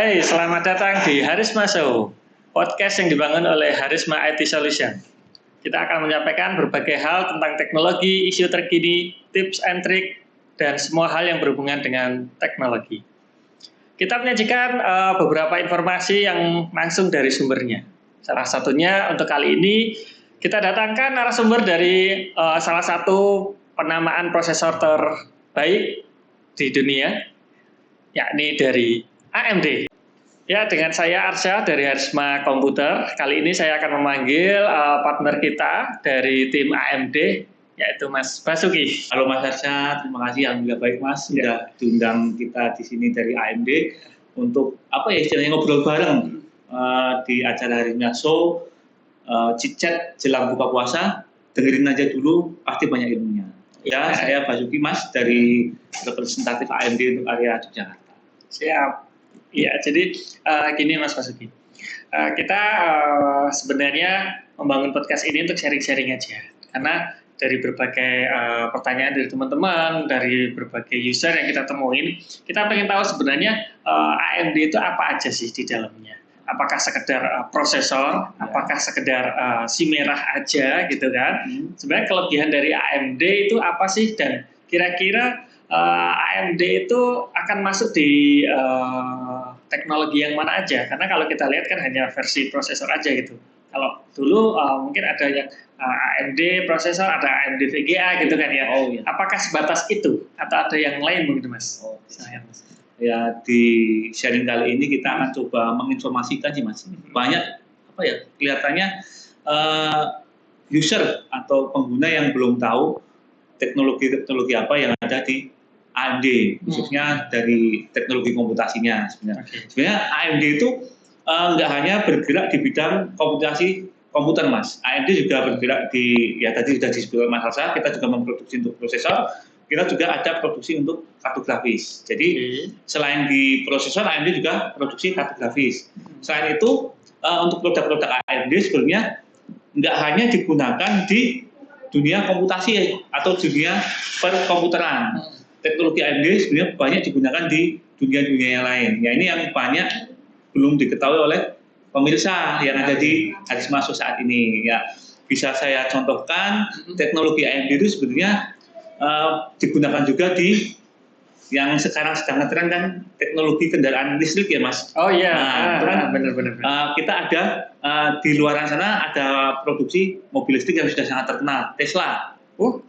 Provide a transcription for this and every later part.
Hai, selamat datang di Harisma Show, podcast yang dibangun oleh Harisma IT Solution. Kita akan menyampaikan berbagai hal tentang teknologi, isu terkini, tips and trik, dan semua hal yang berhubungan dengan teknologi. Kita menyajikan beberapa informasi yang langsung dari sumbernya. Salah satunya untuk kali ini, kita datangkan narasumber dari salah satu penamaan prosesor terbaik di dunia, yakni dari AMD. Ya, dengan saya Arsya dari Harisma Komputer. Kali ini saya akan memanggil partner kita dari tim AMD, yaitu Mas Basuki. Halo Mas Arsya, terima kasih. Alhamdulillah baik Mas, sudah diundang kita di sini dari AMD untuk istilahnya ngobrol bareng di acara Harisma Show, chit-chat jelang buka puasa. Dengerin aja dulu, pasti banyak ilmunya. Ya, saya Basuki Mas dari representatif AMD untuk area Yogyakarta. Siap. Ya, jadi gini Mas Basuki, kita sebenarnya membangun podcast ini untuk sharing-sharing aja, karena dari berbagai pertanyaan dari teman-teman, dari berbagai user yang kita temuin, kita pengen tahu sebenarnya AMD itu apa aja sih di dalamnya. Apakah sekedar prosesor, apakah sekedar si merah aja gitu kan. Sebenarnya kelebihan dari AMD itu apa sih, dan kira-kira AMD itu akan masuk di teknologi yang mana aja? Karena kalau kita lihat kan hanya versi prosesor aja gitu. Kalau dulu mungkin ada yang AMD prosesor, ada AMD VGA gitu kan ya. Oh, iya. Apakah sebatas itu atau ada yang lain begitu Mas? Oh, ya, di sharing kali ini kita akan coba menginformasikan sih Mas. Banyak kelihatannya user atau pengguna yang belum tahu teknologi-teknologi apa yang ada di AMD, khususnya dari teknologi komputasinya sebenarnya. Sebenarnya AMD itu nggak hanya bergerak di bidang komputasi komputer Mas. AMD juga bergerak di, ya tadi sudah disebut Mas Alsa, kita juga memproduksi untuk prosesor, kita juga ada produksi untuk kartu grafis. Jadi selain di prosesor, AMD juga produksi kartu grafis. Selain itu untuk produk-produk AMD sebenarnya nggak hanya digunakan di dunia komputasi atau dunia perkomputeran. Teknologi AMD sebenarnya banyak digunakan di dunia-dunia yang lain. Ya, ini yang banyak belum diketahui oleh pemirsa yang ada di Harisma Show saat ini. Ya, bisa saya contohkan teknologi AMD itu sebenarnya digunakan juga di yang sekarang sedang ngetren kan teknologi kendaraan listrik ya Mas. Oh iya, benar-benar. Kita ada di luar sana ada produksi mobil listrik yang sudah sangat terkenal, Tesla.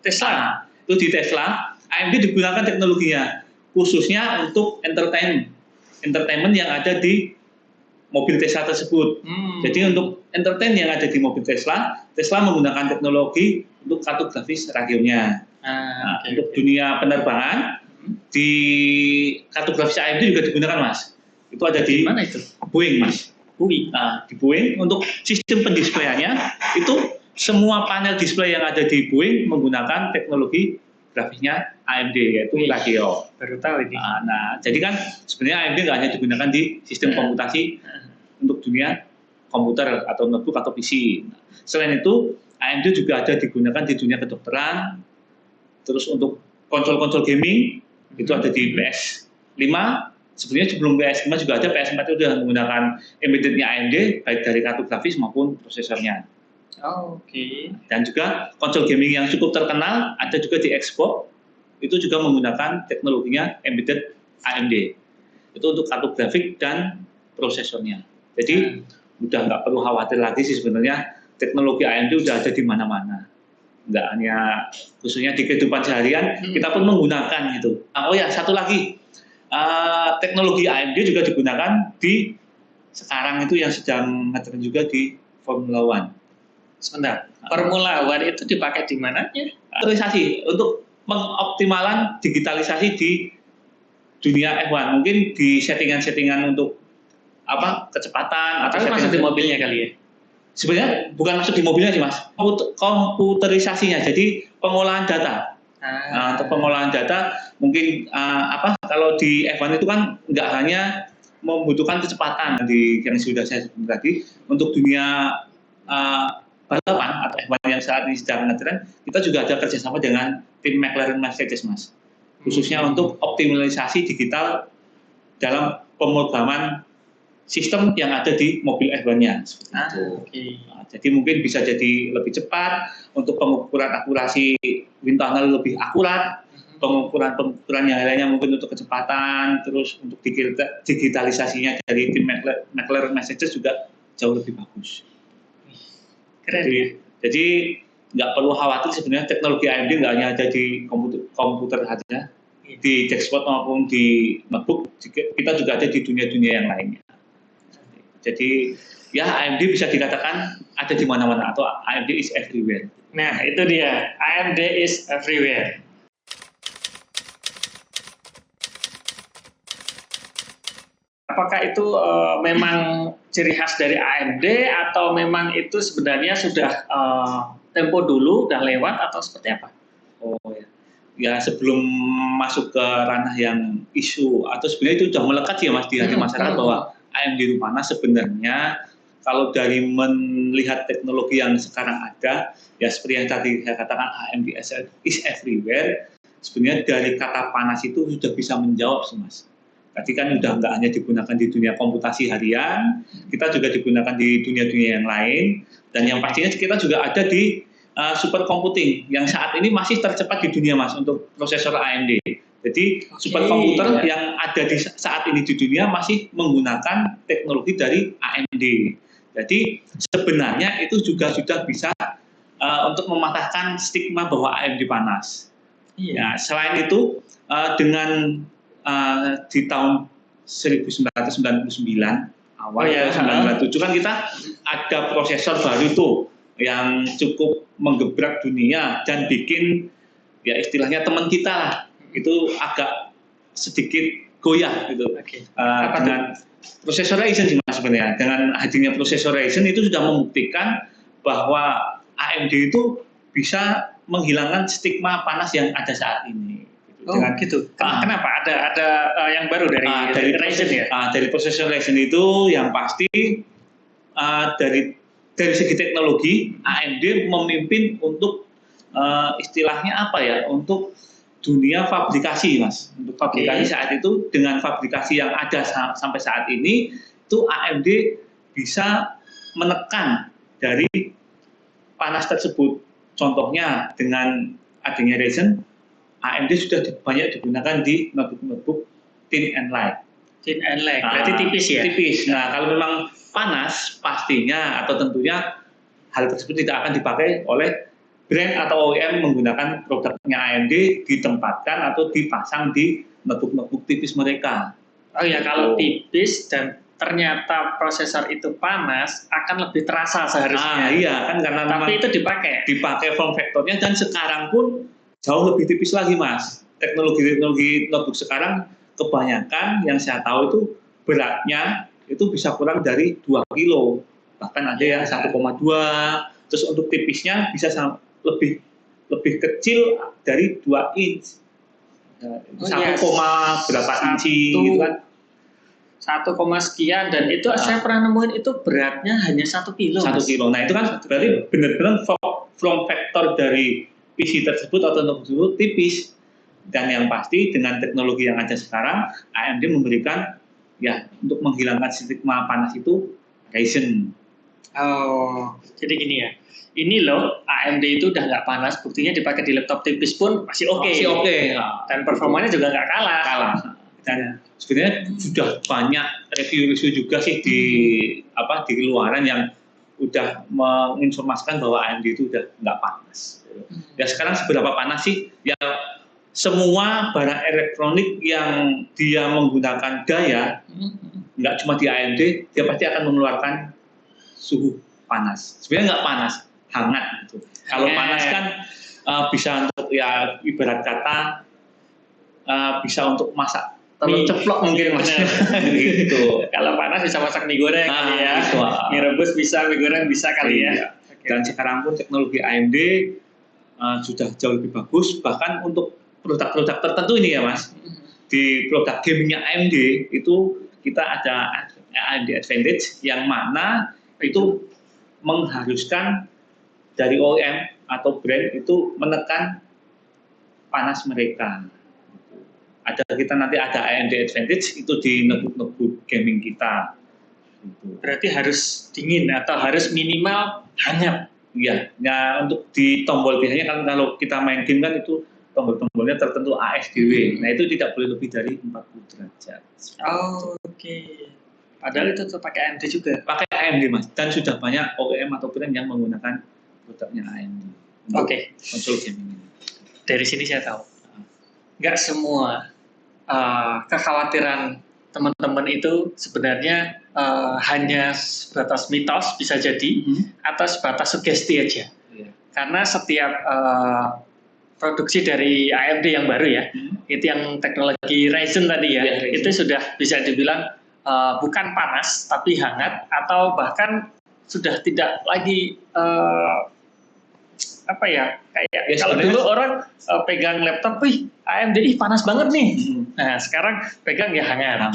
Tesla. Itu di Tesla, AMD digunakan teknologinya khususnya untuk entertainment yang ada di mobil Tesla tersebut. Jadi untuk entertain yang ada di mobil Tesla menggunakan teknologi untuk kartu grafis radionya. Untuk dunia penerbangan di kartu grafis AMD juga digunakan Mas. Itu ada di mana itu? Boeing Mas. Di Boeing untuk sistem pendisplayannya itu semua panel display yang ada di Boeing menggunakan teknologi grafisnya AMD, yaitu radio. Baru tahu ini. Jadi kan sebenarnya AMD nggak hanya digunakan di sistem komputasi untuk dunia komputer atau notebook atau PC. Selain itu AMD juga ada digunakan di dunia kedokteran. Terus untuk konsol-konsol gaming itu ada di PS5. Sebenarnya sebelum PS5 juga ada, PS4 itu sudah menggunakan embedded-nya AMD baik dari kartu grafis maupun prosesornya. Dan juga konsol gaming yang cukup terkenal ada juga di Xbox, itu juga menggunakan teknologinya embedded AMD. Itu untuk kartu grafik dan prosesornya. Jadi udah nggak perlu khawatir lagi sih sebenarnya, teknologi AMD udah ada di mana-mana. Nggak hanya khususnya di kehidupan seharian, kita pun menggunakan itu. Satu lagi, teknologi AMD juga digunakan di sekarang itu yang sedang ngetren juga di Formula One. Sebentar, Formula One itu dipakai di mananya? Digitalisasi untuk mengoptimalan digitalisasi di dunia F1. Mungkin di settingan-settingan untuk kecepatan atau masuk di mobilnya kali ya? Sebenarnya bukan masuk di mobilnya sih Mas, komputerisasinya. Jadi pengolahan data. Untuk pengolahan data mungkin kalau di F1 itu kan nggak hanya membutuhkan kecepatan yang sudah saya sebut tadi, untuk dunia balapan atau F1 yang saat ini sedang ngetren, kita juga ada kerjasama dengan tim McLaren Mercedes Mas, khususnya untuk optimalisasi digital dalam pemrograman sistem yang ada di mobil F1-nya. Okay. Nah, jadi mungkin bisa jadi lebih cepat untuk pengukuran akurasi wind tunnel lebih akurat, pengukuran yang lainnya mungkin untuk kecepatan, terus untuk digitalisasinya dari tim McLaren Mercedes juga jauh lebih bagus. Keren. Jadi nggak perlu khawatir sebenarnya teknologi AMD nggak hanya ada di komputer saja, di desktop maupun di notebook, kita juga ada di dunia-dunia yang lainnya. Jadi ya AMD bisa dikatakan ada di mana-mana atau AMD is everywhere. Nah itu dia, AMD is everywhere. Apakah itu memang ciri khas dari AMD atau memang itu sebenarnya sudah tempo dulu udah lewat atau seperti apa? Oh ya, ya sebelum masuk ke ranah yang isu atau sebenarnya itu sudah melekat ya Mas di hati masyarakat bahwa AMD itu panas. Sebenarnya kalau dari melihat teknologi yang sekarang ada, ya seperti yang tadi saya katakan AMD is everywhere. Sebenarnya dari kata panas itu sudah bisa menjawab sih Mas. Tadi kan udah nggak hanya digunakan di dunia komputasi harian, kita juga digunakan di dunia-dunia yang lain, dan yang pastinya kita juga ada di supercomputing yang saat ini masih tercepat di dunia Mas untuk prosesor AMD. Jadi superkomputer yang ada di saat ini di dunia masih menggunakan teknologi dari AMD. Jadi sebenarnya itu juga sudah bisa untuk mematahkan stigma bahwa AMD panas. Ya, selain itu dengan di tahun 1999 awal 1997 kan kita ada prosesor baru itu yang cukup menggebrak dunia dan bikin ya istilahnya teman kita lah itu agak sedikit goyah gitu. Dengan prosesor Ryzen sih Mas sebenarnya. Dengan hadirnya prosesor Ryzen itu sudah membuktikan bahwa AMD itu bisa menghilangkan stigma panas yang ada saat ini. Gitu. Kenapa? Ada yang baru dari Ryzen ya? Dari prosesor Ryzen itu yang pasti dari segi teknologi AMD memimpin untuk istilahnya apa ya? Untuk dunia fabrikasi Mas. Untuk fabrikasi saat itu dengan fabrikasi yang ada sampai saat ini itu AMD bisa menekan dari panas tersebut. Contohnya dengan adanya Ryzen, AMD sudah banyak digunakan di notebook thin and light. Thin and light, berarti tipis ya? Tipis. Nah, kalau memang panas, pastinya atau tentunya hal tersebut tidak akan dipakai oleh brand atau OEM menggunakan produknya AMD ditempatkan atau dipasang di notebook tipis mereka. Oh ya, kalau tipis dan ternyata prosesor itu panas akan lebih terasa seharusnya. Iya kan karena tapi itu dipakai form factornya dan sekarang pun jauh lebih tipis lagi Mas. Teknologi notebook sekarang kebanyakan yang saya tahu itu beratnya itu bisa kurang dari 2 kilo. Bahkan ada yang 1,2. Terus untuk tipisnya bisa lebih kecil dari 2 inch. 1, berapa inci gitu kan. 1, sekian dan itu saya pernah nemuin itu beratnya hanya 1 kilo. 1 kilo. Nah itu kan berarti benar-benar form factor dari PC tersebut atau notebook tipis. Dan yang pasti dengan teknologi yang ada sekarang AMD memberikan ya untuk menghilangkan stigma panas itu Ryzen. Oh, jadi gini ya. Ini loh AMD itu udah nggak panas, buktinya dipakai di laptop tipis pun masih oke. Dan performanya juga nggak kalah. Dan sebenarnya sudah banyak review juga sih di luaran yang udah menginformasikan bahwa AMD itu udah nggak panas. Ya sekarang seberapa panas sih? Ya semua barang elektronik yang dia menggunakan daya, nggak cuma di AMD, dia pasti akan mengeluarkan suhu panas. Sebenarnya nggak panas, hangat gitu. Kalau panas kan bisa untuk ya ibarat kata bisa untuk masak telur ceplok mungkin Mas. Gitu. Kalau panas bisa masak mie goreng kali ya. Gitu. Mie rebus bisa, mie goreng bisa kali ya. Dan sekarang pun teknologi AMD sudah jauh lebih bagus, bahkan untuk produk-produk tertentu ini ya Mas. Di produk gamingnya AMD itu kita ada AMD Advantage yang mana itu mengharuskan dari OEM atau brand itu menekan panas mereka. Kita nanti ada AMD Advantage itu di notebook gaming kita. Berarti harus dingin atau harus minimal hangat. Iya, ya untuk di tombol biasanya kan kalau kita main game kan itu tombol-tombolnya tertentu ASDW. Nah itu tidak boleh lebih dari 40 derajat. Oh, oke. Padahal itu tetap pakai AMD juga. Pakai AMD Mas, dan sudah banyak OEM atau brand yang menggunakan produknya AMD. Oke. Konsol game ini. Dari sini saya tahu, nggak semua kekhawatiran teman-teman itu sebenarnya hanya sebatas mitos bisa jadi atau sebatas sugesti aja. Karena setiap produksi dari AMD yang baru ya, itu yang teknologi Ryzen tadi ya, itu sudah bisa dibilang bukan panas tapi hangat, atau bahkan sudah tidak lagi apa ya, kayak kalau dulu orang pegang laptop, wih AMD panas banget nih. Nah sekarang pegang ya hangat.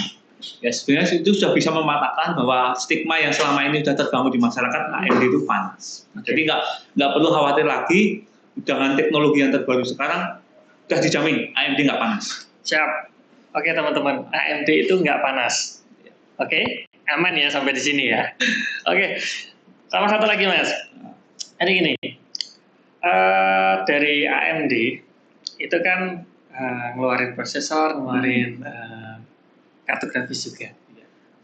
Ya sebenarnya itu sudah bisa mematahkan bahwa stigma yang selama ini sudah terbangun di masyarakat AMD itu panas. Jadi nggak perlu khawatir lagi dengan teknologi yang terbaru sekarang, sudah dijamin AMD nggak panas. Siap. Oke teman-teman, AMD itu nggak panas. Oke, aman ya sampai di sini ya. Oke, sama satu lagi Mas. Ini gini, dari AMD itu kan ngeluarin prosesor, ngeluarin kartu grafis juga.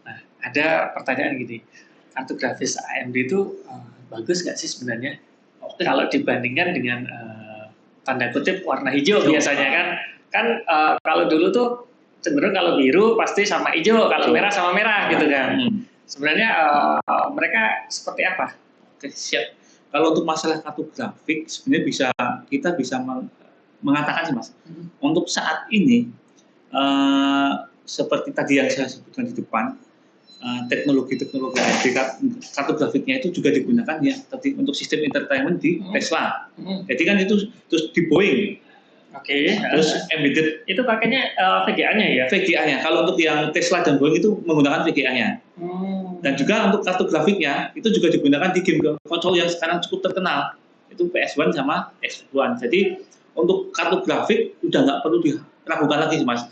Nah, ada pertanyaan gini, kartu grafis AMD itu bagus nggak sih sebenarnya? Kalau dibandingkan dengan tanda kutip warna hijau biasanya kan kalau dulu tuh cenderung kalau biru pasti sama hijau, kalau merah sama merah gitu kan. Sebenarnya mereka seperti apa? Oke, siap. Kalau untuk masalah kartu grafik sebenarnya kita bisa mengatakan sih Mas, untuk saat ini seperti tadi yang saya sebutkan di depan, teknologi-teknologi kartu grafiknya itu juga digunakan ya untuk sistem entertainment di Tesla. Jadi kan itu terus di Boeing. Oke. Terus embedded itu pakainya VGA-nya ya? VGA-nya. Kalau untuk yang Tesla dan Boeing itu menggunakan VGA-nya. Dan juga untuk kartu grafiknya itu juga digunakan di game konsol yang sekarang cukup terkenal. Itu PS1 sama Xbox. Jadi untuk kartu grafik udah nggak perlu diragukan lagi Mas.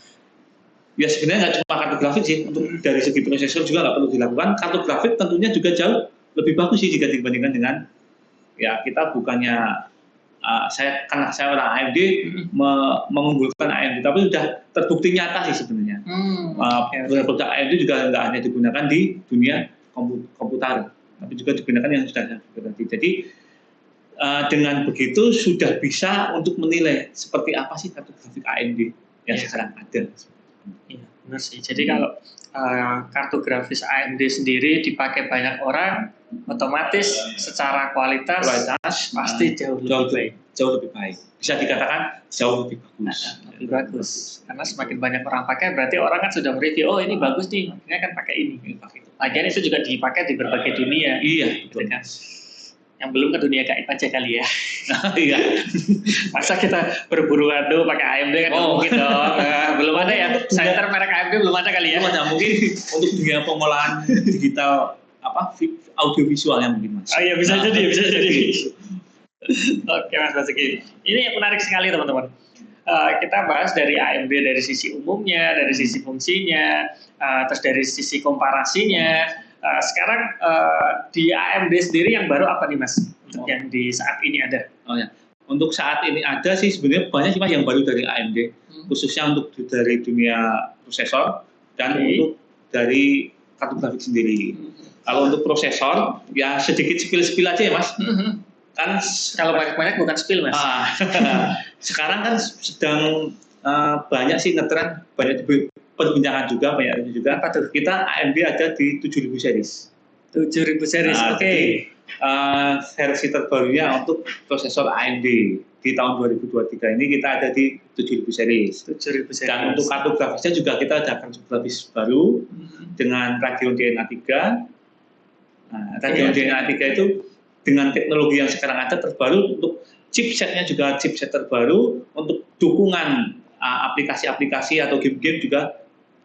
Ya sebenarnya nggak cuma kartu grafik sih, untuk dari segi prosesor juga nggak perlu dilakukan. Kartu grafik tentunya juga jauh lebih bagus sih jika dibandingkan dengan, ya kita bukannya karena saya orang AMD mengunggulkan AMD, tapi sudah terbukti nyata sih sebenarnya. Produk AMD juga nggak hanya digunakan di dunia komputer, tapi juga digunakan yang sudah berarti. Jadi dengan begitu sudah bisa untuk menilai seperti apa sih kartu grafik AMD yang sekarang ada. Iya, benar sih. Jadi kalau kartu grafis AMD sendiri dipakai banyak orang, otomatis secara kualitas pasti jauh lebih baik. Bisa dikatakan jauh lebih bagus. Lebih bagus. Karena semakin banyak orang pakai, berarti orang kan sudah mereview, oh ini bagus nih, makanya kan pakai ini. Lagian itu juga dipakai di berbagai dunia. Iya, betul. Kan? Yang belum ke dunia gaib aja kali ya. Iya. Masa kita berburu ado pakai AMD kan mungkin dong. Belum ada ya. Center merek AMD belum ada kali ya. Belum ada, mungkin untuk dunia pengolahan digital audiovisualnya mungkin Mas. Oh iya bisa jadi. Oke Mas Basuki. Ini yang menarik sekali teman-teman. Kita bahas dari AMD dari sisi umumnya, dari sisi fungsinya, terus dari sisi komparasinya. Sekarang di AMD sendiri yang baru apa nih Mas? Untuk yang di saat ini ada? Oh ya, untuk saat ini ada sih sebenarnya banyak sih Mas yang baru dari AMD, khususnya untuk dari dunia prosesor dan untuk dari kartu grafik sendiri. Kalau untuk prosesor ya sedikit spill aja ya Mas. Kan kalau banyak bukan spill Mas. Sekarang kan sedang banyak sih ngetren, banyak perbincangan juga, banyak juga. Apa tuh? Kita AMD ada di 7000 series. 7000 series, oke. Versi terbarunya untuk prosesor AMD di tahun 2023 ini kita ada di 7000 series. 7000 series. Dan untuk kartu grafisnya juga kita ada kartu grafis baru dengan Radeon DNA 3. Radeon DNA 3 itu dengan teknologi yang sekarang ada terbaru, untuk chipsetnya juga chipset terbaru, untuk dukungan aplikasi-aplikasi atau game-game juga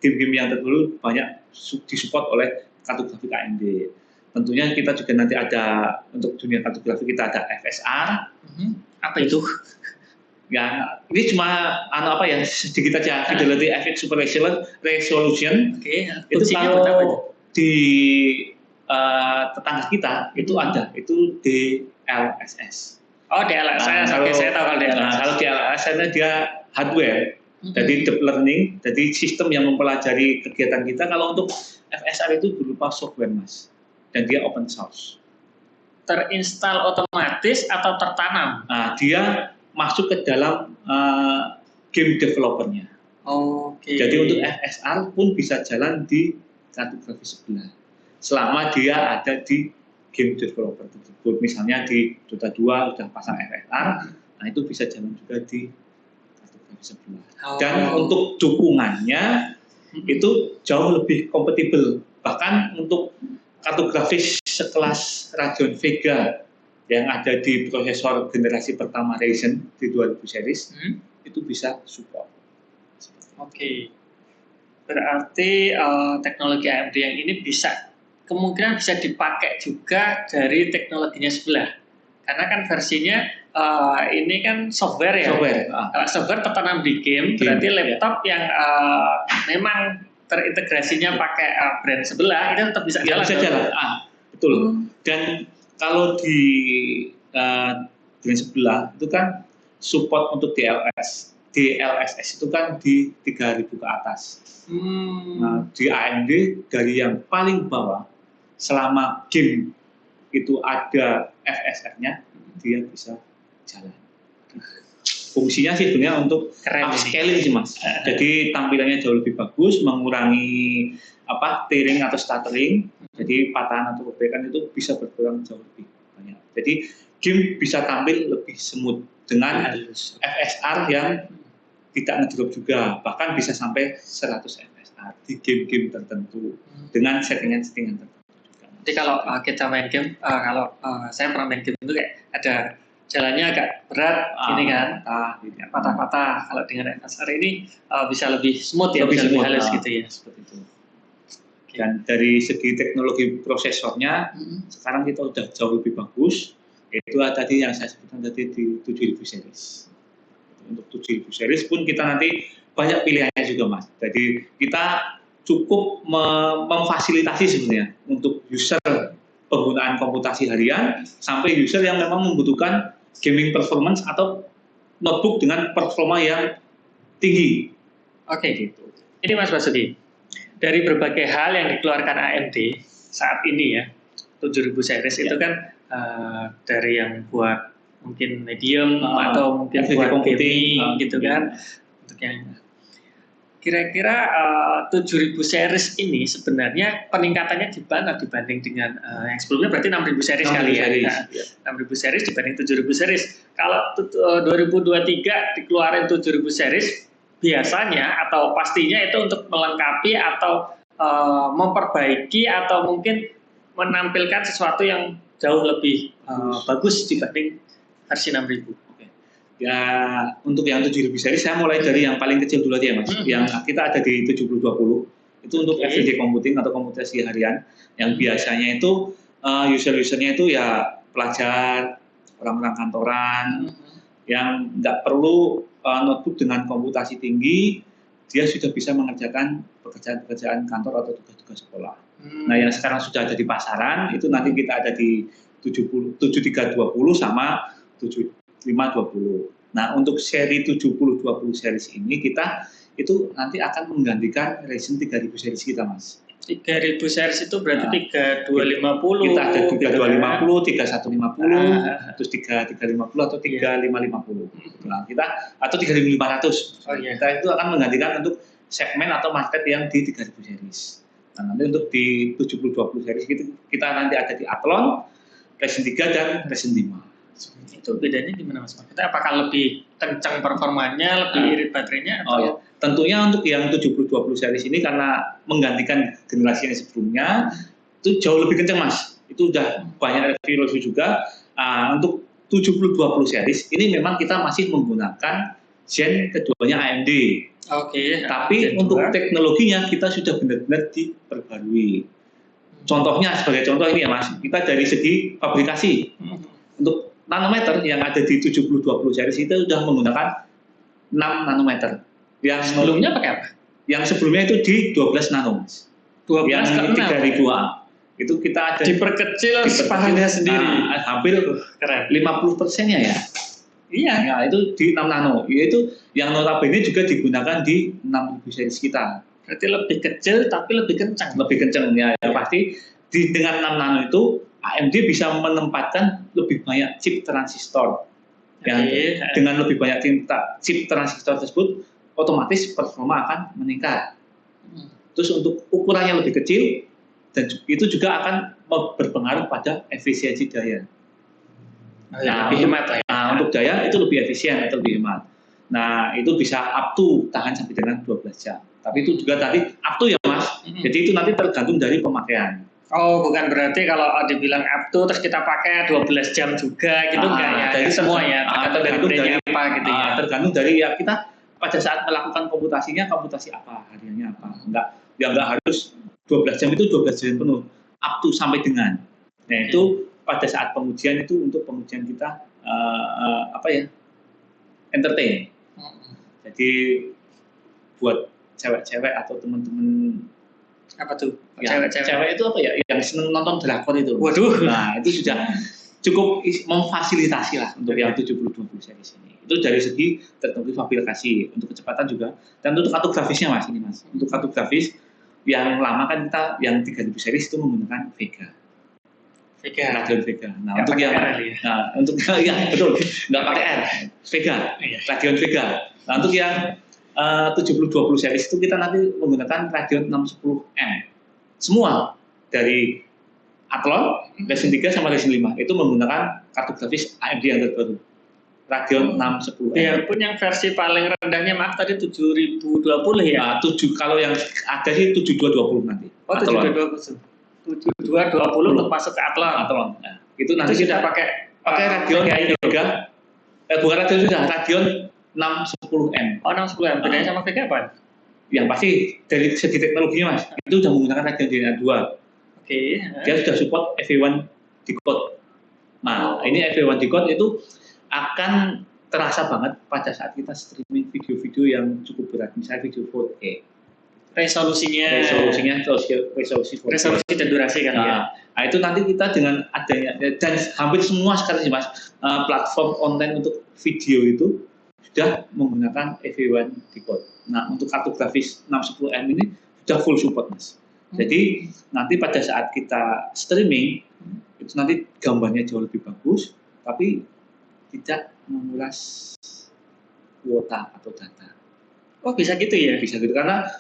game-game yang terbaru banyak disupport oleh kartu grafik AMD. Tentunya kita juga nanti ada untuk dunia kartu grafik kita ada FSR. Apa itu? Ya, ini cuma apa ya sedikit aja, Fidelity FX Super Resolution. Oke. Itu di tetangga kita itu ada, itu DLSS. Oh, DLSS. Kalau, saya tahu kalau DLSS. Kalau DLSS dia hardware, jadi deep learning, jadi sistem yang mempelajari kegiatan kita. Kalau untuk FSR itu berupa software, Mas, dan dia open source. Terinstall otomatis atau tertanam? Nah, dia masuk ke dalam game developernya. Oke. Jadi untuk FSR pun bisa jalan di kartografi sebelah, selama dia ada di game developer tersebut. Misalnya di Dota 2 udah pasang FSR, nah itu bisa jalan juga di kartografi sebelah. Dan untuk dukungannya itu jauh lebih kompatibel. Bahkan untuk kartografis sekelas Radeon Vega yang ada di prosesor generasi pertama Ryzen di 2000 series itu bisa support. Oke. Berarti teknologi AMD yang ini kemungkinan bisa dipakai juga dari teknologinya sebelah. Karena kan versinya ini kan software ya. Kalau software tertanam di game, berarti laptop yang memang terintegrasinya pakai brand sebelah itu tetap bisa jalan. Bisa jalan. Betul. Dan kalau di brand sebelah itu kan support untuk DLSS itu kan di 3000 ke atas. Nah, di AMD dari yang paling bawah, selama game itu ada FSR-nya, dia bisa jalan. Fungsinya sih sebenarnya untuk upscaling sih, Mas. Jadi tampilannya jauh lebih bagus, mengurangi tearing atau stuttering. Jadi patahan atau robekan itu bisa berkurang jauh lebih banyak. Jadi game bisa tampil lebih smooth dengan FSR yang tidak ngedrop juga, bahkan bisa sampai 100 FSR di game-game tertentu dengan settingan-settingan tertentu juga. Jadi kalau kita main game, saya pernah main game itu kayak ada jalannya agak berat, ini kan, patah-patah. Kalau dengan FSR ini bisa lebih smooth ya, bisa lebih halus gitu ya. Seperti itu. Dan dari segi teknologi prosesornya, sekarang kita udah jauh lebih bagus. Itu tadi yang saya sebutkan tadi di 7000 series. Untuk 7000 series pun kita nanti banyak pilihannya juga, Mas. Jadi kita cukup memfasilitasi sebenarnya untuk user penggunaan komputasi harian sampai user yang memang membutuhkan gaming performance atau notebook dengan performa yang tinggi. Oke, gitu. Ini Mas Basuki, dari berbagai hal yang dikeluarkan AMD saat ini ya, 7000 series itu kan dari yang buat mungkin medium atau mungkin buat gaming gitu kan, untuk yang kira-kira 7000 series ini sebenarnya peningkatannya di mana dibanding dengan yang sebelumnya, berarti 6000 series kali ya. 6000 series dibanding 7000 series. Kalau 2023 dikeluarin 7000 series, biasanya atau pastinya itu untuk melengkapi atau memperbaiki atau mungkin menampilkan sesuatu yang jauh lebih bagus dibanding versi 6000. Ya, untuk yang 7000 seri saya mulai dari yang paling kecil dulu aja ya, Mas. Yang kita ada di 7020 itu untuk everyday computing atau komputasi harian yang biasanya itu user-usernya itu ya pelajar, orang-orang kantoran yang nggak perlu notebook dengan komputasi tinggi, dia sudah bisa mengerjakan pekerjaan-pekerjaan kantor atau tugas-tugas sekolah. Nah, yang sekarang sudah ada di pasaran itu nanti kita ada di 7320 sama 7520. Nah, untuk seri 7020 series ini kita itu nanti akan menggantikan Ryzen 3000 series kita, Mas. 3000 series itu berarti 3250. Kita ada 3250, 3150, terus 3350 atau 3550. Nah, kita atau 3500. Kita itu akan menggantikan untuk segmen atau market yang di 3000 series. Nah, nanti untuk di 7020 series kita nanti ada di Athlon, Ryzen 3 dan Ryzen 5. Itu bedanya gimana, Mas? Maksudnya apakah lebih kencang performanya, lebih irit baterainya? Atau? Ya. Tentunya untuk yang 7020 series ini karena menggantikan generasi yang sebelumnya itu jauh lebih kencang, Mas. Itu udah banyak review juga. Untuk 7020 series ini memang kita masih menggunakan gen keduanya AMD. Tapi untuk teknologinya kita sudah benar-benar diperbarui. Contohnya sebagai contoh ini ya, Mas, kita dari segi fabrikasi untuk nanometer yang ada di 7020 series itu sudah menggunakan 6 nanometer. Yang sebelumnya pakai apa? Yang sebelumnya itu di 12 nano, Mas. 12 yang ke 6. 3000 itu kita ada diperkecil separuhnya sendiri. Hampir keren. 50%-nya ya. Iya. Ya, itu di 6 nano. Yaitu yang notabene juga digunakan di 6000 series kita. Berarti lebih kecil tapi lebih kencang. Lebih kencang ya. Pasti dengan 6 nano itu AMD bisa menempatkan lebih banyak chip transistor. Yang dengan lebih banyak chip transistor tersebut otomatis performa akan meningkat. Terus untuk ukurannya lebih kecil dan itu juga akan berpengaruh pada efisiensi daya. Lebih hemat lah ya. Untuk daya itu lebih efisien atau lebih hemat. Nah, itu bisa up to tahan sampai dengan 12 jam. Tapi itu juga tadi up to ya Mas. Jadi itu nanti tergantung dari pemakaian. Oh, bukan berarti kalau dibilang up to terus kita pakai 12 jam juga gitu enggak ya? Dari semua ya, tergantung dari apa gitu ya. Tergantung dari ya kita pada saat melakukan komputasinya komputasi apa, hariannya apa. Enggak harus 12 jam itu 12 jam penuh. Up to sampai dengan. Nah, itu pada saat pengujian itu untuk pengujian kita entertain. Jadi buat cewek-cewek atau teman-teman apa tuh? Ya, cewek itu apa ya? Yang seneng nonton drakor itu. Waduh. Nah, itu sudah cukup memfasilitasi lah untuk yang 7020 series ini. Itu dari segi teknologi fabrikasi, untuk kecepatan juga, dan untuk kartu grafisnya Mas ini Mas. Untuk kartu grafis yang lama kan kita yang 3000 series itu menggunakan Vega. Radeon Vega. Nah, untuk yang untuk ya betul, nggak pakai R. Vega. Radeon Vega. Nah, untuk yang 7020 series itu kita nanti menggunakan Radeon 610M. Semua dari Athlon, Ryzen 3 sama Ryzen 5 itu menggunakan kartu grafis AMD yang terbaru. Radeon 610M. Biarpun yang versi paling rendahnya maaf tadi 7020 ya. Nah, kalau yang ada sih 7220 nanti. Oh, 7220. 7220 untuk masuk ke Athlon. Nah, itu nanti sudah pakai Radeon Vega. Bukan Radeon sudah, Radeon 610M. Oh, 610M. Bedanya sama Vega apa? Yang pasti dari segi teknologinya Mas, itu sudah menggunakan Radeon DNA 2. Oke. Dia sudah support FE1 decode. Nah, ini FE1 decode itu akan terasa banget pada saat kita streaming video-video yang cukup berat, misalnya video 4K. Resolusi dan durasi kan ya. Nah, itu nanti kita dengan adanya dan hampir semua sekarang sih Mas, platform online untuk video itu sudah menggunakan FE1 decode. Nah, untuk kartu grafis 610M ini sudah full support Mas. Jadi nanti pada saat kita streaming itu nanti gambarnya jauh lebih bagus, tapi tidak menguras kuota atau data. Oh, bisa gitu ya? Bisa gitu karena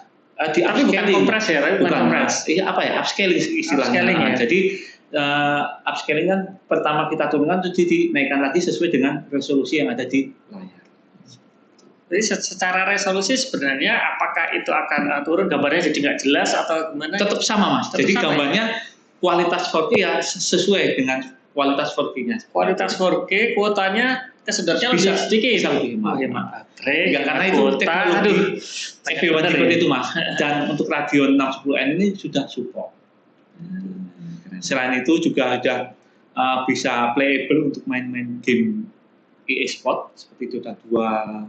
di bukan kompres ya, bukan kompres. Iya upscaling istilahnya. Upscaling ya. Jadi upscaling kan pertama kita turunkan terus dinaikkan lagi sesuai dengan resolusi yang ada di layar. Jadi secara resolusi sebenarnya apakah itu akan turun gambarnya jadi nggak jelas atau gimana? Tetap sama Mas. Jadi gambarnya kualitas 4K ya sesuai dengan kualitas 4K-nya. Kualitas 4K kuotanya kesedotnya lebih sedikit. Bisa lebih hemat. Karena itu teknologi FE1 decode itu Mas. Dan untuk Radeon 610M ini sudah support. Selain itu juga ada bisa playable untuk main-main game EA Sport seperti Dota 2,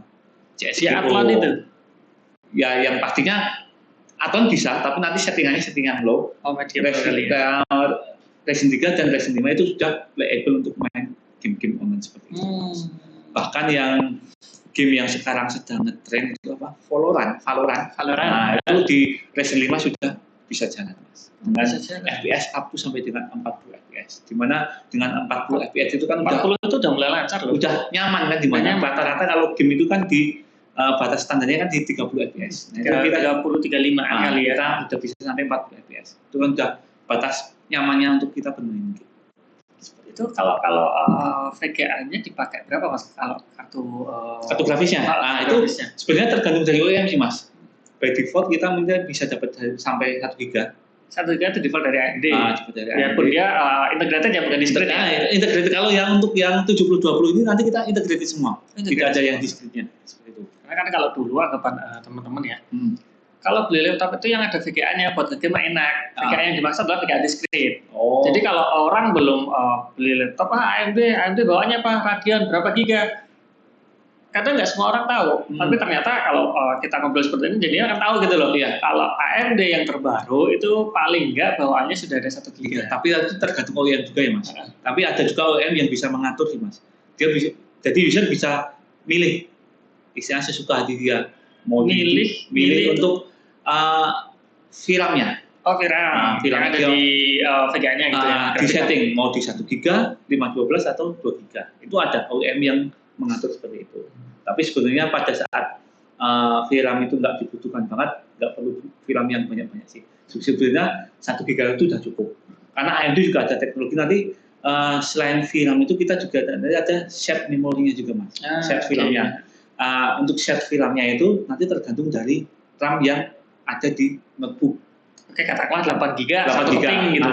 CS:GO. Ya, Athlon itu. Ya, yang pastinya Athlon bisa, tapi nanti settingan low. Ryzen 3 dan Ryzen 5 itu sudah playable untuk main game-game online seperti itu. Bahkan yang game yang sekarang sedang ngetrend itu apa? Valorant. Nah, itu di Ryzen 5 sudah bisa jalan Mas. Dengan FPS up to sampai dengan 40 FPS. Dimana dengan 40 FPS itu kan 40 itu udah mulai lancar loh. Udah nyaman kan, dimana rata-rata kalau game itu kan di batas standarnya kan di 30 FPS. Nah, kita 30-35 kali ya. Kita udah bisa sampai 40 FPS. Itu kan udah batas nyamannya untuk kita bermain game. Itu kalau VGA-nya dipakai berapa Mas? Kalau kartu grafisnya? Nah, itu sebenarnya tergantung dari OEM sih Mas. By default kita mungkin bisa dapat sampai 1 GB. 1 GB itu default dari AMD. Biarpun dia integrated ya, bukan discrete. Integrated. Kalau yang untuk yang 7020 ini nanti kita integrated semua. Tidak ada yang discrete-nya. Seperti itu. Karena kan kalau dulu anggapan teman-teman ya. Kalau beli laptop itu yang ada VGA-nya buat game enak. VGA yang dimaksud adalah VGA discrete. Jadi kalau orang belum beli laptop, AMD bawaannya apa? Radeon berapa giga? kadang nggak semua orang tahu. Tapi ternyata kalau kita ngobrol seperti ini, jadinya akan tahu gitu loh. Iya. Kalau AMD yang terbaru itu paling nggak bawaannya sudah ada 1 GB. Tapi itu tergantung OEM juga ya Mas. Tapi ada juga OEM yang bisa mengatur sih Mas. Dia bisa, jadi user bisa milih, istilahnya sesuka hati dia mau milih untuk VRAM-nya. Oh, VRAM. VRAM yang ada di VGA-nya gitu ya. Di setting mau di 1 GB, 512 atau 2 GB. Itu ada OEM yang mengatur seperti itu. Tapi sebenarnya pada saat VRAM itu nggak dibutuhkan banget, nggak perlu VRAM yang banyak-banyak sih. Sebenarnya 1 GB itu sudah cukup. Karena AMD juga ada teknologi nanti selain VRAM itu kita juga ada shared memorinya juga Mas. Shared VRAM-nya. Untuk shared VRAM-nya itu nanti tergantung dari RAM yang ada di notebook. Oke, katakanlah 8 GB, 1 keping gitu.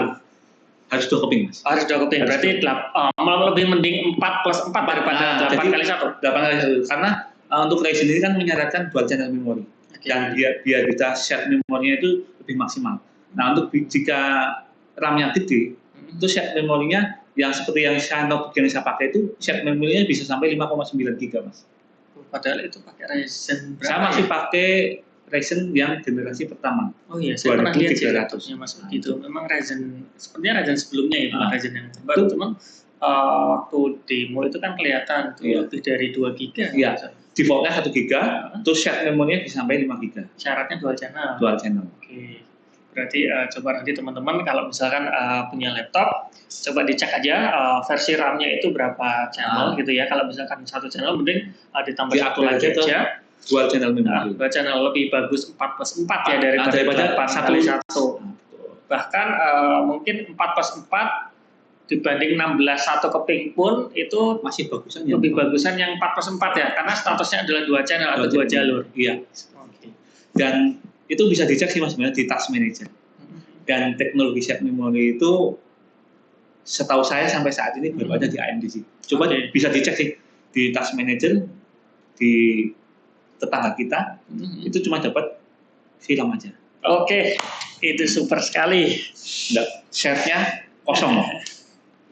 Harus 2 keping Mas. Harus 2 keping. Berarti lebih mending 4 plus 4 daripada 8 kali 1. 8 kali 1. Karena untuk Ryzen ini kan menyarankan dual channel memory. Dan biar kita share memorinya itu lebih maksimal. Nah, untuk jika RAM-nya gede, itu share memorinya yang seperti yang notebook yang saya pakai itu share memorinya bisa sampai 5,9 GB Mas. Padahal itu pakai Ryzen berapa? Saya masih pakai Ryzen yang generasi pertama. Oh iya, saya pernah lihat sih laptopnya Mas begitu. Memang Ryzen, sepertinya Ryzen sebelumnya ya, bukan Ryzen yang baru. Cuman waktu demo itu kan kelihatan tuh lebih dari 2 GB. Iya. Defaultnya 1 GB, terus share memorinya bisa sampai 5 GB. Syaratnya dual channel. Dual channel. Oke. Berarti coba nanti teman-teman kalau misalkan punya laptop, coba dicek aja versi RAM-nya itu berapa channel gitu ya. Kalau misalkan 1 channel, mending ditambah 1 lagi aja. Dual channel memory. Dual channel lebih bagus 4 plus 4 ya daripada 8 kali 1. Bahkan mungkin 4 plus 4 dibanding 16 1 keping pun itu masih bagusan lebih bagusan yang 4 plus 4 ya, karena statusnya adalah 2 channel atau 2 jalur. Iya. Okay. Dan itu bisa dicek sih Mas sebenarnya di Task Manager. Dan teknologi shared memory itu setahu saya sampai saat ini baru ada di AMD sih. Coba bisa dicek sih di Task Manager di tetangga kita, itu cuma dapat film aja. Oke, itu super sekali. Share-nya kosong.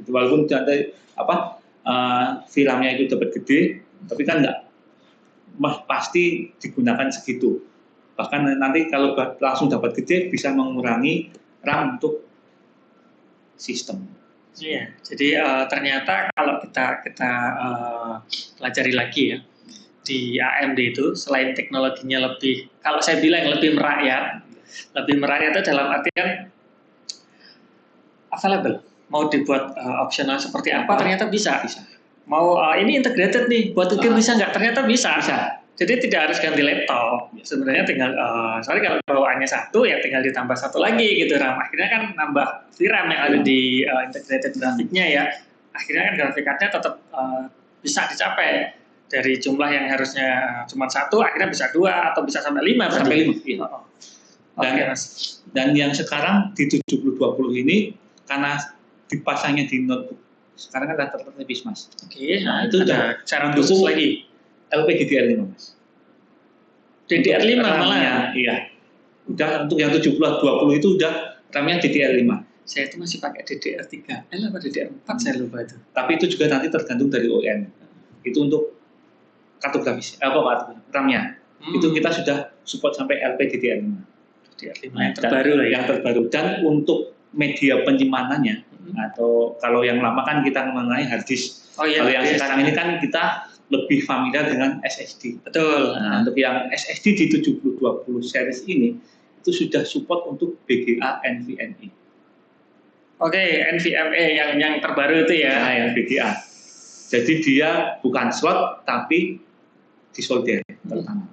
Itu walaupun ada filmnya itu dapat gede, tapi kan enggak pasti digunakan segitu. Bahkan nanti kalau langsung dapat gede bisa mengurangi RAM untuk sistem. Iya, jadi ternyata kalau kita pelajari lagi ya, di AMD itu selain teknologinya lebih, kalau saya bilang lebih merakyat itu dalam artian available. Mau dibuat opsional seperti apa ternyata bisa. Mau ini integrated nih, buat game bisa nggak? Ternyata bisa. Jadi tidak harus ganti laptop. Sebenarnya tinggal, soalnya kalau bawaannya 1 ya tinggal ditambah 1 lagi gitu RAM. Akhirnya kan nambah VRAM yang ada di integrated grafiknya ya. Akhirnya kan grafik card-nya tetap bisa dicapai. Dari jumlah yang harusnya cuma 1, akhirnya bisa 2 atau bisa sampai 5. Sampai 5. Iya. Dan yang sekarang di 7020 ini karena dipasangnya di notebook, sekarang kan rata-rata tipis Mas. Oke. Nah itu udah cara khusus lagi. LPDDR5 Mas. DDR5 malah. Iya. Udah untuk yang 7020 itu udah RAM-nya DDR5. Saya itu masih pakai DDR3L apa DDR4 saya lupa itu. Tapi itu juga nanti tergantung dari OEM. Itu untuk kartu grafis, RAM-nya. Itu kita sudah support sampai LPDDR5. DDR5 yang terbaru lah ya. Yang terbaru. Dan untuk media penyimpanannya, atau kalau yang lama kan kita mengenai hard disk. Oh, iya, kalau yang sekarang ini kan kita lebih familiar dengan SSD. Betul. Nah, untuk yang SSD di 7020 series ini, itu sudah support untuk BGA NVMe. Oke, NVMe yang terbaru itu ya. Nah, yang BGA. Jadi dia bukan slot, tapi disolder pertama.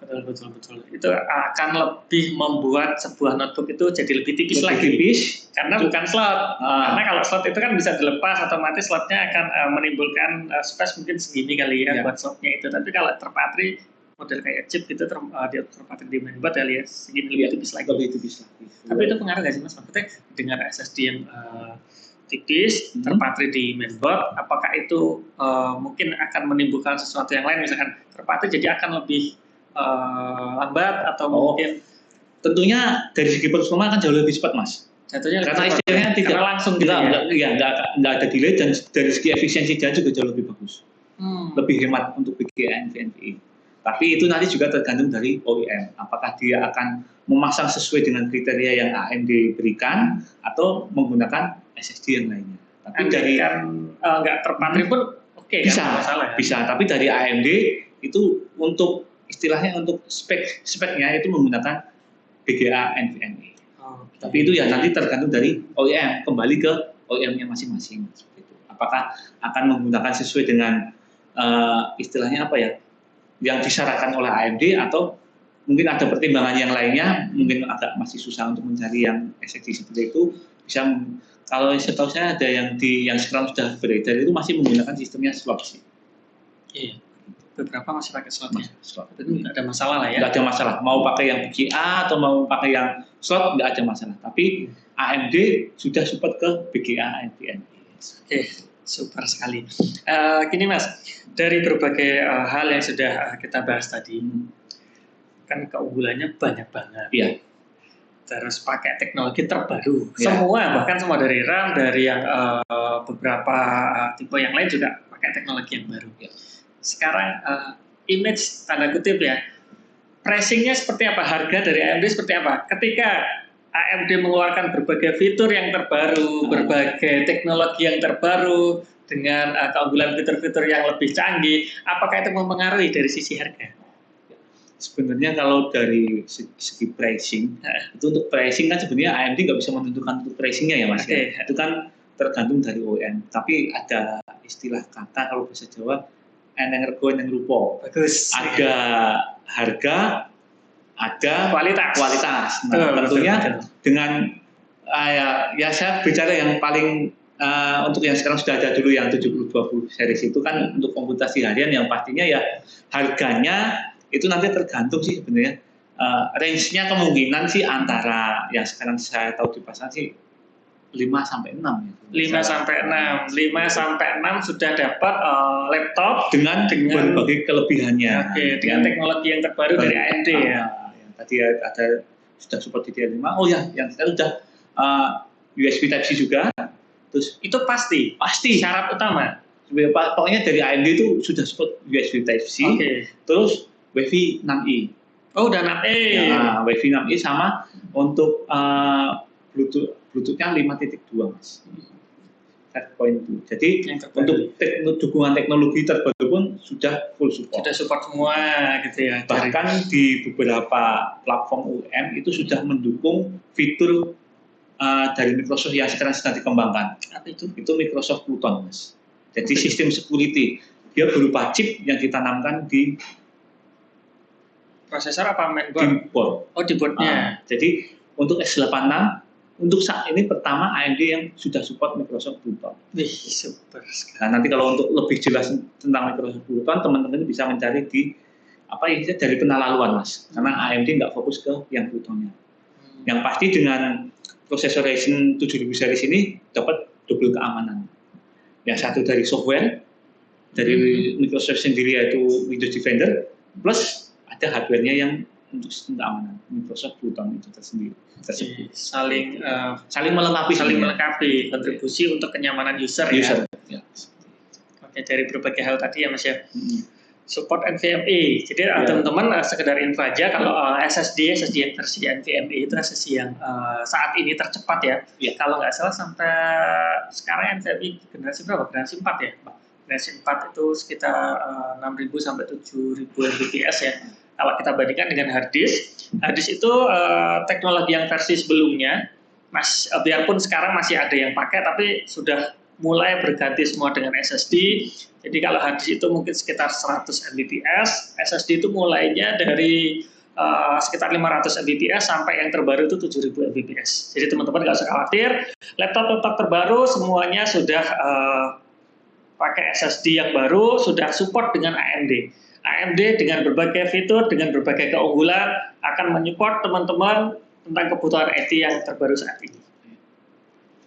Betul. Itu akan lebih membuat sebuah notebook itu jadi lebih tipis lagi. Karena bukan slot. Karena kalau slot itu kan bisa dilepas, otomatis slotnya akan menimbulkan space mungkin segini kali ya buat slotnya itu. Tapi kalau terpatri model kayak chip itu dia terpatri di mainboard ya lihat segini lebih tipis lagi. Tapi itu pengaruh nggak sih Mas? Maksudnya dengan SSD yang tipis terpatri di mainboard, apakah itu mungkin akan menimbulkan sesuatu yang lain, misalkan terpatri jadi akan lebih lambat atau mungkin tentunya dari segi performa akan jauh lebih cepat Mas. Jatuhnya karena istilahnya tidak langsung gitu nggak ada delay, dan dari segi efisiensi dia juga jauh lebih bagus. lebih hemat untuk PGA NVMe. Tapi itu nanti juga tergantung dari OEM. Apakah dia akan memasang sesuai dengan kriteria yang AMD berikan atau menggunakan SSD yang lainnya. Tapi dari nggak terpatri pun bisa, kan, masalah, ya? Bisa. Tapi dari AMD itu untuk istilahnya untuk speknya itu menggunakan PGA NVMe. Tapi itu ya nanti tergantung dari OEM, kembali ke OEM-nya masing-masing. Apakah akan menggunakan sesuai dengan istilahnya apa ya, yang disarankan oleh AMD atau mungkin ada pertimbangan yang lainnya, mungkin agak masih susah untuk mencari yang SSD seperti itu. Bisa, kalau setahu saya ada yang sekarang sudah beredar itu masih menggunakan sistemnya slot sih. Iya, beberapa masih pakai slotnya. Slot. Itu nggak ada masalah lah ya. Nggak ada masalah. Mau pakai yang BGA atau mau pakai yang slot nggak ada masalah. Tapi AMD sudah support ke BGA NVMe. Oke. Super sekali. Gini Mas, dari berbagai hal yang sudah kita bahas tadi, kan keunggulannya banyak banget. Iya. Terus pakai teknologi terbaru. Ya. Bahkan semua dari RAM, dari yang beberapa tipe yang lain juga pakai teknologi yang baru. Ya. Sekarang image tanda kutip ya, pricing-nya seperti apa? Harga dari AMD seperti apa? Ketika AMD mengeluarkan berbagai fitur yang terbaru, berbagai teknologi yang terbaru dengan keunggulan fitur-fitur yang lebih canggih, apakah itu mempengaruhi dari sisi harga? Sebenarnya kalau dari segi pricing, itu untuk pricing kan sebenarnya AMD nggak bisa menentukan untuk pricingnya ya Mas. Okay. Ya. Itu kan tergantung dari OEM. Tapi ada istilah kata kalau bahasa Jawa, eneng rego eneng rupo. Bagus. Ada harga, ada kualitas. Nah, tentunya dengan ya saya bicara yang paling untuk yang sekarang sudah ada dulu yang 7020 series itu kan untuk komputasi harian yang pastinya ya harganya itu nanti tergantung sih sebenarnya range-nya kemungkinan sih antara yang sekarang saya tahu di pasaran sih 5 sampai 6 ya. 5 sampai 6 sudah dapat laptop dengan berbagai kelebihannya. Oke, dengan teknologi yang terbaru dari AMD ya. Tadi ada sudah support DDR5. Oh ya, yang sekarang sudah USB Type-C juga. Terus itu pasti syarat utama. Pokoknya dari AMD itu sudah support USB Type-C. Okay. Terus Wi-Fi 6E. Oh, udah 6E. Ya, Wi-Fi 6E sama untuk Bluetooth-nya 5.2 Mas. Jadi untuk dukungan teknologi terbaru pun sudah full support. Sudah support semua gitu ya. Bahkan di beberapa platform UM itu sudah mendukung fitur dari Microsoft yang sekarang sedang dikembangkan. Apa itu? Itu Microsoft Pluton, Mas. Jadi sistem security dia berupa chip yang ditanamkan di prosesor apa mainboard? Di board. Oh, di boardnya. Jadi untuk X86 untuk saat ini pertama AMD yang sudah support Microsoft Pluton. Wih, super sekali. Nah, nanti kalau untuk lebih jelas tentang Microsoft Pluton, teman-teman bisa mencari di dari penalaluan Mas. Karena AMD nggak fokus ke yang Plutonnya. Yang pasti dengan prosesor Ryzen 7000 series ini dapat double keamanan. Yang satu dari software dari Microsoft sendiri yaitu Windows Defender, plus ada hardware-nya yang untuk sistem keamanan Microsoft Pluton itu tersendiri. Saling melengkapi kontribusi untuk kenyamanan user. Ya. Oke, dari berbagai hal tadi ya Mas ya. Support NVMe. Jadi teman-teman sekedar info aja kalau SSD yang versi NVMe itu SSD yang saat ini tercepat ya. Kalau nggak salah sampai sekarang NVMe generasi berapa? Generasi 4 ya. Generasi 4 itu sekitar 6.000 sampai 7.000 Mbps ya. Kalau kita bandingkan dengan hard disk itu teknologi yang versi sebelumnya, biarpun sekarang masih ada yang pakai, tapi sudah mulai berganti semua dengan SSD. Jadi kalau hard disk itu mungkin sekitar 100 Mbps, SSD itu mulainya dari sekitar 500 Mbps sampai yang terbaru itu 7.000 Mbps. Jadi teman-teman nggak usah khawatir, laptop terbaru semuanya sudah pakai SSD yang baru, sudah support dengan AMD. AMD dengan berbagai fitur, dengan berbagai keunggulan akan menyupport teman-teman tentang kebutuhan IT yang terbaru saat ini.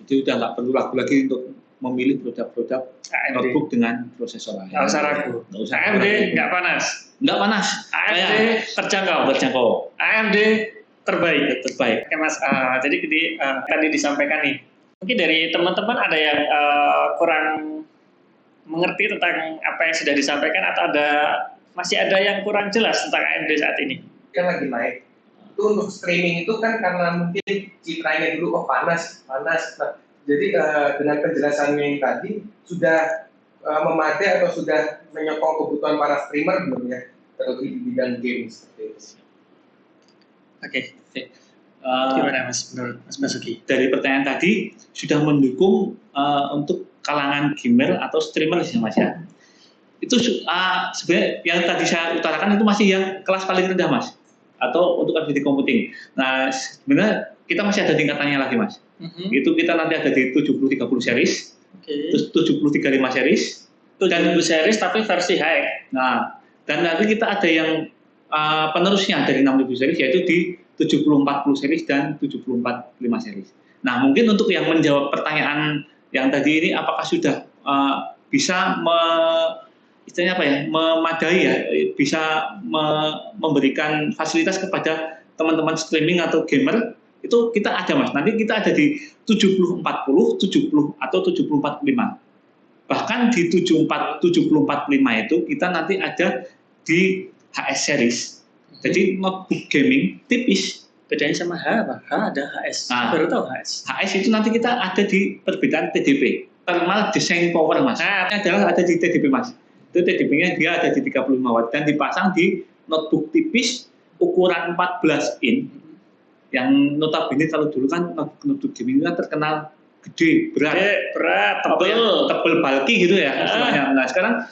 Jadi udah nggak perlu ragu lagi untuk memilih produk-produk notebook dengan prosesor lain. Nggak usah ragu. AMD nggak panas. Nggak panas. AMD terjangkau. AMD terbaik. Oke Mas, jadi tadi disampaikan nih. Mungkin dari teman-teman ada yang kurang mengerti tentang apa yang sudah disampaikan atau masih ada yang kurang jelas tentang AMD saat ini? Kan lagi naik. Itu untuk streaming itu kan karena mungkin citranya dulu panas. Nah, jadi dengan penjelasan yang tadi sudah memadai atau sudah menyokong kebutuhan para streamer belum ya, terlebih di bidang game seperti itu. Oke. Gimana Mas menurut Mas Basuki? Dari pertanyaan tadi sudah mendukung untuk kalangan gamer atau streamer ya Mas ya. Itu sebenarnya yang tadi saya utarakan itu masih yang kelas paling rendah Mas, atau untuk FPD computing. Nah sebenarnya kita masih ada tingkatannya lagi Mas. Itu kita nanti ada di 7030 series, terus 7035 series, 70 series tapi versi high. Nah dan nanti kita ada yang penerusnya dari 6000 series yaitu di 7040 series dan 7045 series. Nah mungkin untuk yang menjawab pertanyaan yang tadi ini apakah sudah bisa istilahnya apa ya, memadai ya, bisa memberikan fasilitas kepada teman-teman streaming atau gamer, itu kita ada Mas. Nanti kita ada di 7040, 70 atau 7045. Bahkan di 7045 itu kita nanti ada di HS series. Jadi notebook gaming tipis. Bedanya sama H apa? H ada HS. Baru tahu HS. HS itu nanti kita ada di perbedaan TDP, thermal design power Mas. Ini adalah ada di TDP Mas. Itu TDP-nya dia ada di 35 watt dan dipasang di notebook tipis ukuran 14 in. Yang notabene kalau dulu kan notebook gaming kan terkenal gede, berat, tebel bulky gitu ya istilahnya. Nah sekarang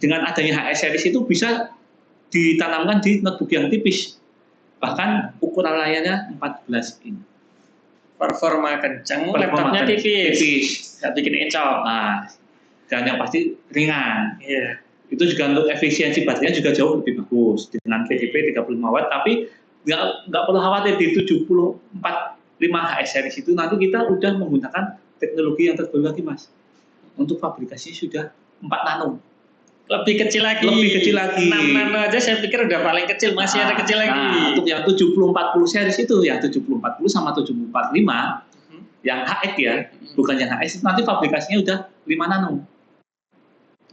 dengan adanya HS series itu bisa ditanamkan di notebook yang tipis, bahkan ukuran layarnya 14 in. Performa kencang, laptopnya tipis, nggak bikin encok. Nah, dan yang pasti ringan. Iya. Itu juga untuk efisiensi baterainya juga jauh lebih bagus dengan PDP 35 watt. Tapi nggak perlu khawatir di 7045 HS series itu nanti kita udah menggunakan teknologi yang terbaru lagi Mas. Untuk fabrikasi sudah 4 nano. Lebih kecil lagi. 6 nano aja saya pikir udah paling kecil, masih ada kecil lagi. Nah, untuk yang 7040 series itu ya 7040 sama 7045 yang HX ya, bukan yang HS, nanti fabrikasinya udah 5 nano.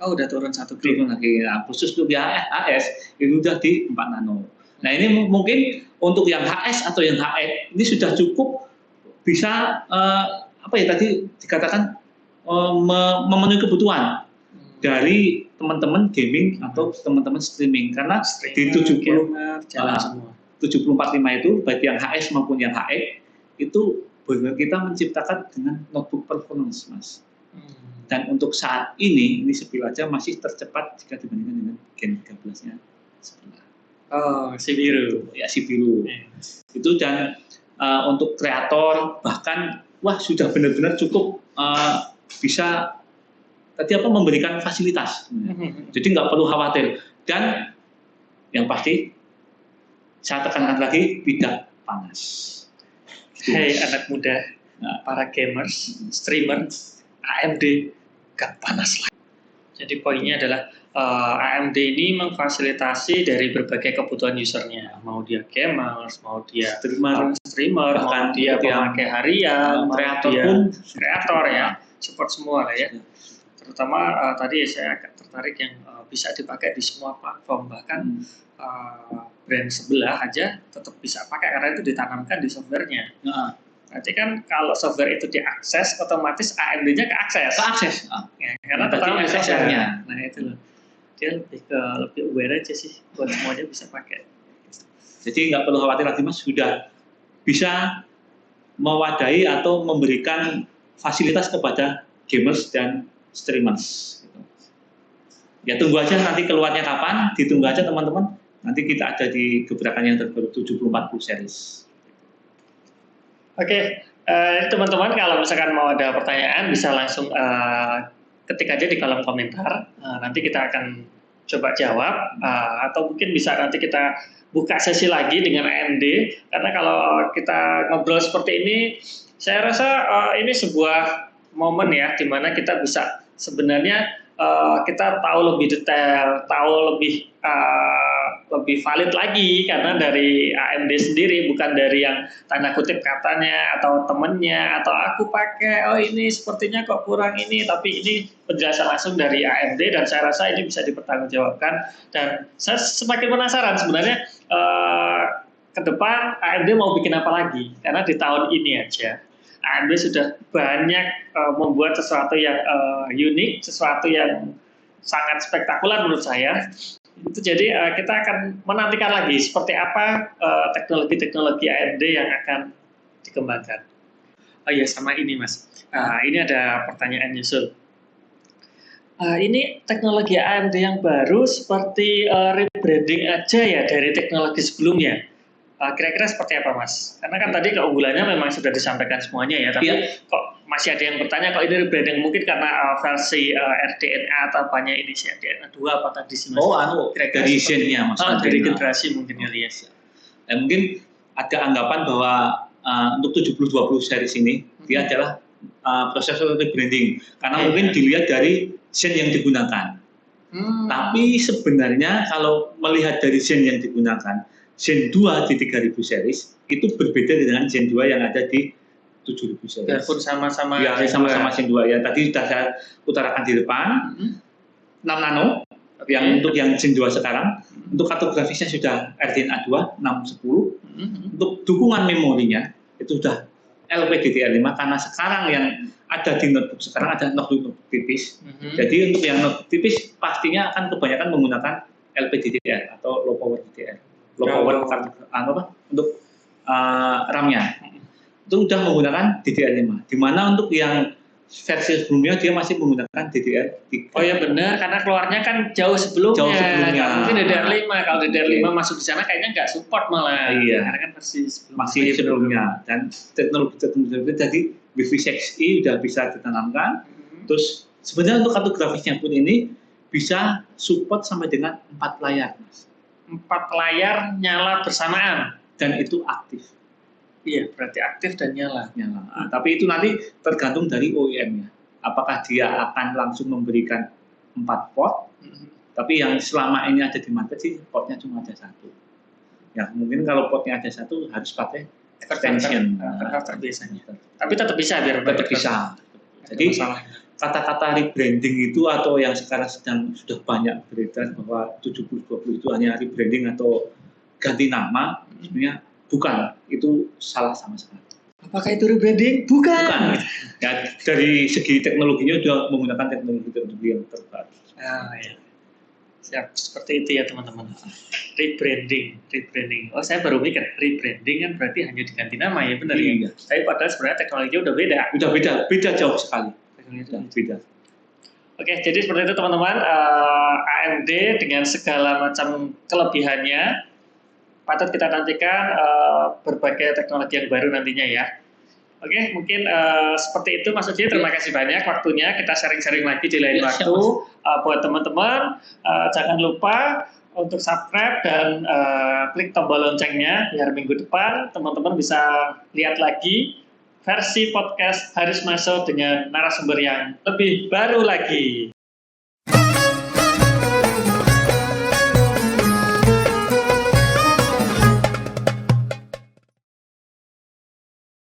Oh, udah turun 1 grade lagi. Nah, khusus untuk yang HS itu udah di 4 nano. Nah, ini mungkin untuk yang HS atau yang HX ini sudah cukup bisa apa ya tadi dikatakan memenuhi kebutuhan dari teman-teman gaming atau teman-teman streaming karena di 7045 itu baik yang HS maupun yang HX itu benar kita menciptakan dengan notebook performance Mas. Dan untuk saat ini sepil aja masih tercepat jika dibandingkan dengan Gen 13-nya sebelah. Oh, si biru. Ya, si biru. Itu dan untuk kreator bahkan sudah benar-benar cukup bisa tadi memberikan fasilitas. Jadi nggak perlu khawatir. Dan yang pasti saya tekankan lagi tidak panas. Hei anak muda, para gamers, streamer, AMD gak panas lagi. Jadi poinnya adalah AMD ini memfasilitasi dari berbagai kebutuhan usernya, mau dia gamers, mau dia streamer, mau dia pemakai harian, kreator ya, support semua lah ya. Terutama tadi saya agak tertarik yang bisa dipakai di semua platform, bahkan brand sebelah aja tetap bisa pakai karena itu ditanamkan di softwarenya. Nanti kan kalau software itu diakses, otomatis AMD-nya keakses. Ya, karena tetap di software-nya. Nah itu loh. Dia lebih aware aja sih, buat semuanya bisa pakai. Jadi nggak perlu khawatir lagi Mas, sudah bisa mewadahi atau memberikan fasilitas kepada gamers dan streamers. Ya tunggu aja nanti keluarnya kapan, ditunggu aja teman-teman. Nanti kita ada di gebrakan yang terbaru 7040 series. Oke, teman-teman kalau misalkan mau ada pertanyaan bisa langsung ketik aja di kolom komentar. Nanti kita akan coba jawab atau mungkin bisa nanti kita buka sesi lagi dengan AMD karena kalau kita ngobrol seperti ini, saya rasa ini sebuah momen ya di mana kita bisa sebenarnya kita tahu lebih detail, tahu lebih lebih valid lagi karena dari AMD sendiri, bukan dari yang tanda kutip katanya atau temennya atau aku pakai ini sepertinya kok kurang ini, tapi ini penjelasan langsung dari AMD dan saya rasa ini bisa dipertanggungjawabkan. Dan saya semakin penasaran sebenarnya ke depan AMD mau bikin apa lagi, karena di tahun ini aja AMD sudah banyak membuat sesuatu yang unik, sesuatu yang sangat spektakuler menurut saya. Itu jadi kita akan menantikan lagi seperti apa teknologi-teknologi AMD yang akan dikembangkan. Oh iya, sama ini Mas. Ini ada pertanyaan nyusul. Ini teknologi AMD yang baru seperti rebranding aja ya dari teknologi sebelumnya. Kira-kira seperti apa Mas? Karena kan tadi keunggulannya memang sudah disampaikan semuanya ya, tapi kok masih ada yang bertanya kok ini rebranding, mungkin karena versi RDNA atau apanya ini si RDNA 2 apa tadi sih Mas? Dari Zen-nya Mas. Dari generasi mungkin ya. Mungkin ada anggapan bahwa untuk 7020 series ini dia adalah proses rebranding karena mungkin dilihat dari Zen yang digunakan. Tapi sebenarnya kalau melihat dari Zen yang digunakan, Zen 2 di 3000 series itu berbeda dengan Zen 2 yang ada di 7000 series. Biarpun sama-sama Zen 2 ya. Tadi sudah saya utarakan di depan. 6 nano yang untuk yang Zen 2 sekarang. Untuk kartografisnya sudah RDNA 2 610. Untuk dukungan memorinya itu sudah LPDDR5 karena sekarang yang ada di notebook sekarang ada notebook tipis. Jadi untuk yang notebook tipis pastinya akan kebanyakan menggunakan LPDDR atau low power DDR. Low power untuk RAM-nya itu sudah menggunakan DDR5. Di mana untuk yang versi sebelumnya dia masih menggunakan DDR3. Oh ya benar, karena keluarnya kan jauh sebelumnya. Mungkin DDR5. Kalau DDR5 masuk di sana kayaknya nggak support malah. Iya. Karena kan versi sebelumnya. Dan teknologi jadi Wi-Fi 6E sudah bisa ditanamkan. Terus sebenarnya untuk kartografisnya pun ini bisa support sampai dengan 4 layar, Mas. 4 layar nyala bersamaan dan itu aktif. Iya, berarti aktif dan nyala. Tapi itu nanti tergantung dari OEM-nya. Apakah dia akan langsung memberikan 4 port? Tapi yang selama ini ada di market sih portnya cuma ada 1. Ya mungkin kalau portnya ada 1 harus pakai extension. Biasanya. Tapi tetap bisa biar tetap bisa. Jadi kata-kata rebranding itu atau yang sekarang sudah banyak beredar bahwa 7020 itu hanya rebranding atau ganti nama, sebenarnya bukan, itu salah sama sekali. Apakah itu rebranding? Bukan. Ya, dari segi teknologinya sudah menggunakan teknologi yang terbaru. Ya. Siap, seperti itu ya teman-teman. Rebranding. Oh, saya baru mikir rebranding kan berarti hanya diganti nama ya, benar ya? Tapi padahal sebenarnya teknologinya udah beda jauh sekali. Beda. Oke, jadi seperti itu teman-teman. AMD dengan segala macam kelebihannya patut kita nantikan berbagai teknologi yang baru nantinya ya. Oke, mungkin seperti itu Mas Uji. Terima kasih banyak waktunya. Kita sharing-sharing lagi di lain waktu. Buat teman-teman, jangan lupa untuk subscribe dan klik tombol loncengnya biar minggu depan teman-teman bisa lihat lagi versi podcast Haris Masuk dengan narasumber yang lebih baru lagi.